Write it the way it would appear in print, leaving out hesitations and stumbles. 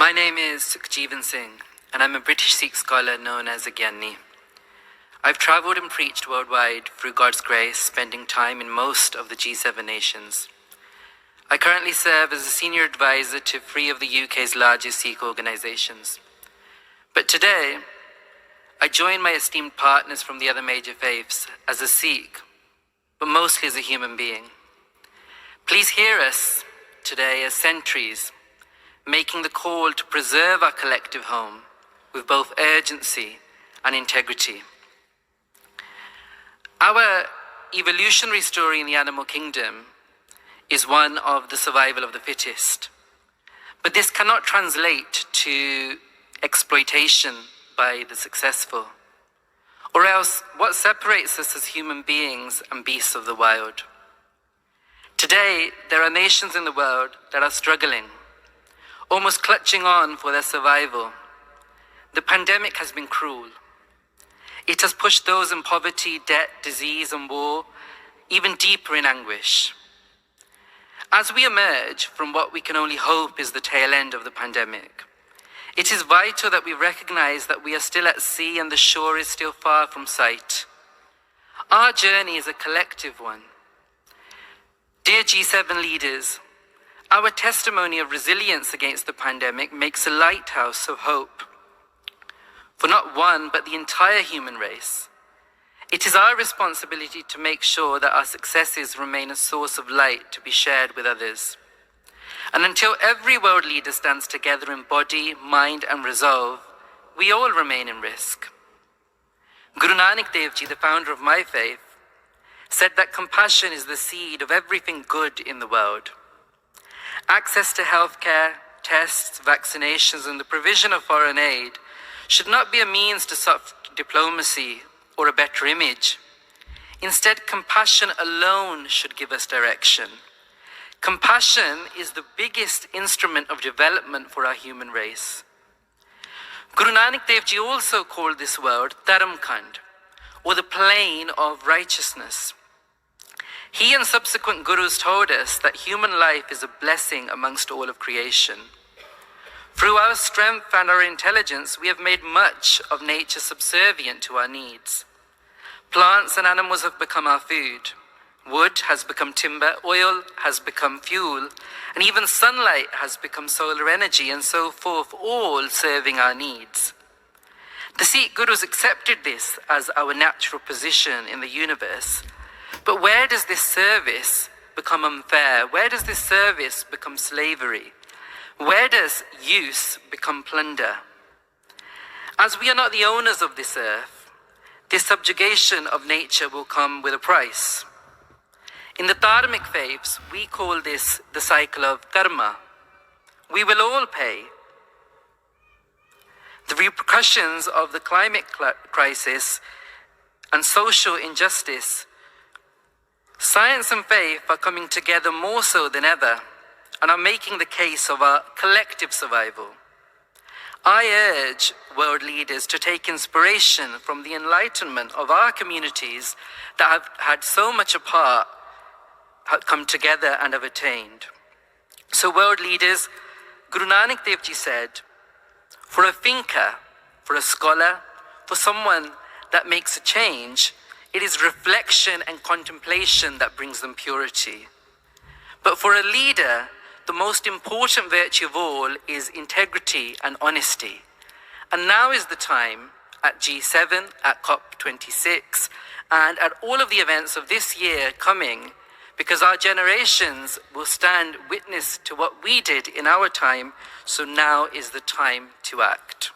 My name is Sukhjeevan Singh, and I'm a British Sikh scholar known as a Giani. I've travelled and preached worldwide through God's grace, spending time in most of the G7 nations. I currently serve as a senior advisor to 3 of the UK's largest Sikh organisations. But today, I join my esteemed partners from the other major faiths as a Sikh, but mostly as a human being. Please hear us today as sentries, making the call to preserve our collective home with both urgency and integrity. Our evolutionary story in the animal kingdom is one of the survival of the fittest. But this cannot translate to exploitation by the successful. Or else, what separates us as human beings and beasts of the wild? Today, there are nations in the world that are struggling, almost clutching on for their survival. The pandemic has been cruel. It has pushed those in poverty, debt, disease, and war even deeper in anguish. As we emerge from what we can only hope is the tail end of the pandemic, it is vital that we recognize that we are still at sea and the shore is still far from sight. Our journey is a collective one. Dear G7 leaders, our testimony of resilience against the pandemic makes a lighthouse of hope for not one, but the entire human race. It is our responsibility to make sure that our successes remain a source of light to be shared with others. And until every world leader stands together in body, mind, and resolve, we all remain in risk. Guru Nanak Dev Ji, the founder of my faith, said that compassion is the seed of everything good in the world. Access to healthcare, tests, vaccinations, and the provision of foreign aid should not be a means to soft diplomacy or a better image. Instead, compassion alone should give us direction. Compassion is the biggest instrument of development for our human race. Guru Nanak Dev Ji also called this world Dharamkhand, or the plane of righteousness. He and subsequent gurus told us that human life is a blessing amongst all of creation. Through our strength and our intelligence, we have made much of nature subservient to our needs. Plants and animals have become our food. Wood has become timber, oil has become fuel, and even sunlight has become solar energy, and so forth, all serving our needs. The Sikh gurus accepted this as our natural position in the universe. But where does this service become unfair? Where does this service become slavery? Where does use become plunder? As we are not the owners of this earth, this subjugation of nature will come with a price. In the dharmic faiths, we call this the cycle of karma. We will all pay. The repercussions of the climate crisis and social injustice, science and faith are coming together more so than ever and are making the case of our collective survival. I urge world leaders to take inspiration from the enlightenment of our communities that have had so much apart, have come together and have attained. So world leaders, Guru Nanak Dev Ji said, for a thinker, for a scholar, for someone that makes a change, it is reflection and contemplation that brings them purity. But for a leader, the most important virtue of all is integrity and honesty. And now is the time at G7, at COP26, and at all of the events of this year coming, because our generations will stand witness to what we did in our time, so now is the time to act.